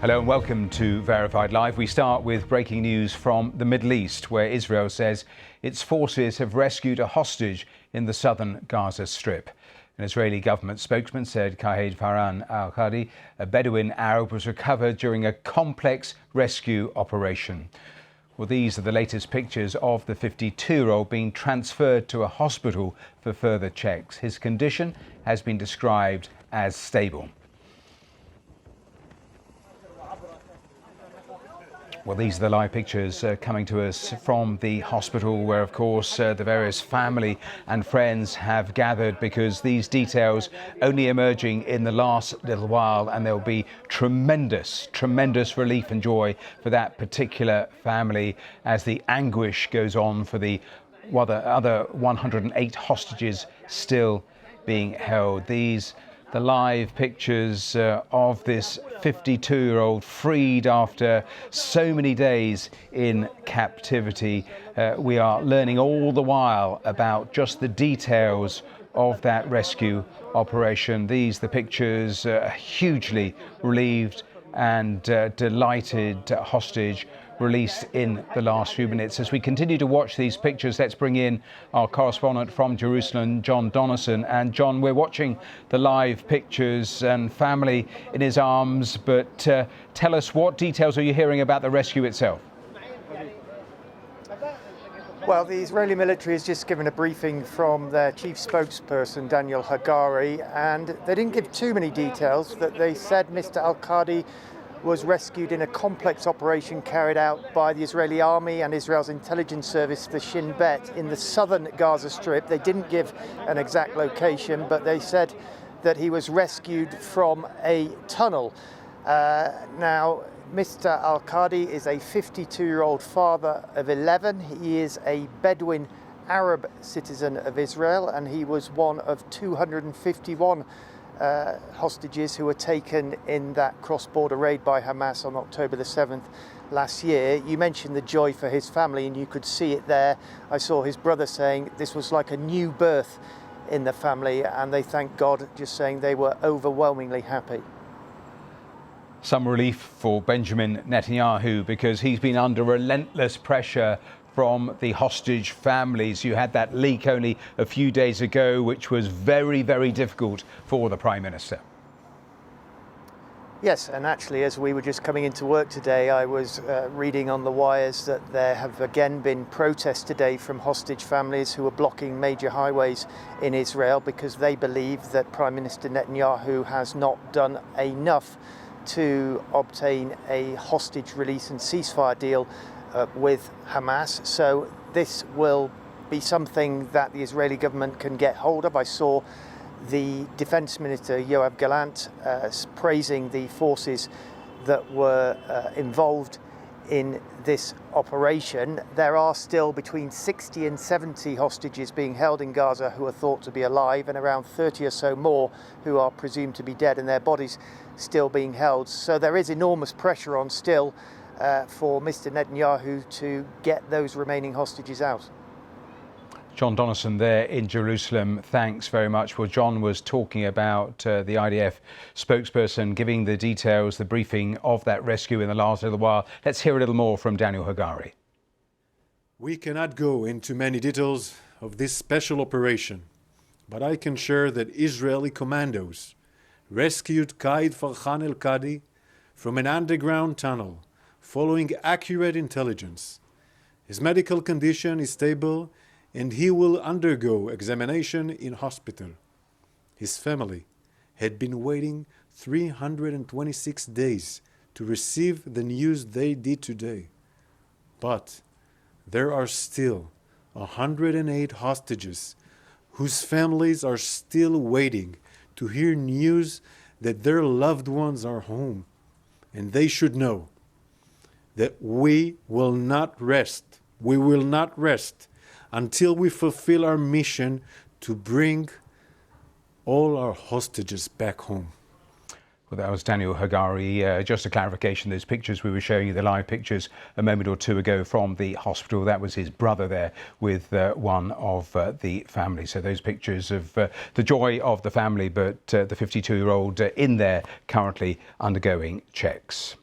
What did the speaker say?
Hello and welcome to Verified Live. We start with breaking news from the Middle East, where Israel says its forces have rescued a hostage in the southern Gaza Strip. An Israeli government spokesman said Farhan Elkadi, a Bedouin Arab, was recovered during a complex rescue operation. Well, these are the latest pictures of the 52-year-old being transferred to a hospital for further checks. His condition has been described as stable. Well, these are the live pictures coming to us from the hospital where, of course, the various family and friends have gathered, because these details only emerging in the last little while, and there'll be tremendous relief and joy for that particular family as the anguish goes on for the other 108 hostages still being held. The live pictures of this 52-year-old freed after so many days in captivity. We are learning all the while about just the details of that rescue operation. The pictures, hugely relieved and delighted hostage released in the last few minutes. As we continue to watch these pictures, let's bring in our correspondent from Jerusalem, John Donaldson. And John, we're watching the live pictures and family in his arms, but tell us, what details are you hearing about the rescue itself? Well, the Israeli military has just given a briefing from their chief spokesperson, Daniel Hagari, and they didn't give too many details. That they said Mr. Elkadi was rescued in a complex operation carried out by the Israeli army and Israel's intelligence service, the Shin in the southern Gaza Strip. They didn't give an exact location, but they said that he was rescued from a tunnel. Now, Mr. Elkadi is a 52-year-old father of 11. He is a Bedouin Arab citizen of Israel, and he was one of 251 hostages who were taken in that cross-border raid by Hamas on October the 7th last year. You mentioned the joy for his family, and you could see it there. I saw his brother saying this was like a new birth in the family, and they thank God, just saying they were overwhelmingly happy. Some relief for Benjamin Netanyahu, because he's been under relentless pressure from the hostage families. You had that leak only a few days ago, which was very difficult for the Prime Minister. Yes, and actually, as we were just coming into work today, I was reading on the wires that there have again been protests today from hostage families who are blocking major highways in Israel because they believe that Prime Minister Netanyahu has not done enough to obtain a hostage release and ceasefire deal with Hamas. So this will be something that the Israeli government can get hold of. I saw the Defense Minister Yoav Gallant praising the forces that were involved in this operation. There are still between 60 and 70 hostages being held in Gaza who are thought to be alive, and around 30 or so more who are presumed to be dead, and their bodies still being held. So there is enormous pressure on still for Mr. Netanyahu to get those remaining hostages out. John Donaldson there in Jerusalem, thanks very much. Well, John was talking about the IDF spokesperson giving the details, the briefing of that rescue in the last little while. Let's hear a little more from Daniel Hagari. We cannot go into many details of this special operation, but I can share that Israeli commandos rescued Farhan Elkadi from an underground tunnel following accurate intelligence. His medical condition is stable, and he will undergo examination in hospital. His family had been waiting 326 days to receive the news they did today. But there are still 108 hostages whose families are still waiting to hear news that their loved ones are home. And they should know that we will not rest. We will not rest until we fulfill our mission to bring all our hostages back home. Well, that was Daniel Hagari. Just a clarification, those pictures we were showing you, the live pictures a moment or two ago from the hospital, that was his brother there with one of the family. So those pictures of the joy of the family, but the 52-year-old in there currently undergoing checks.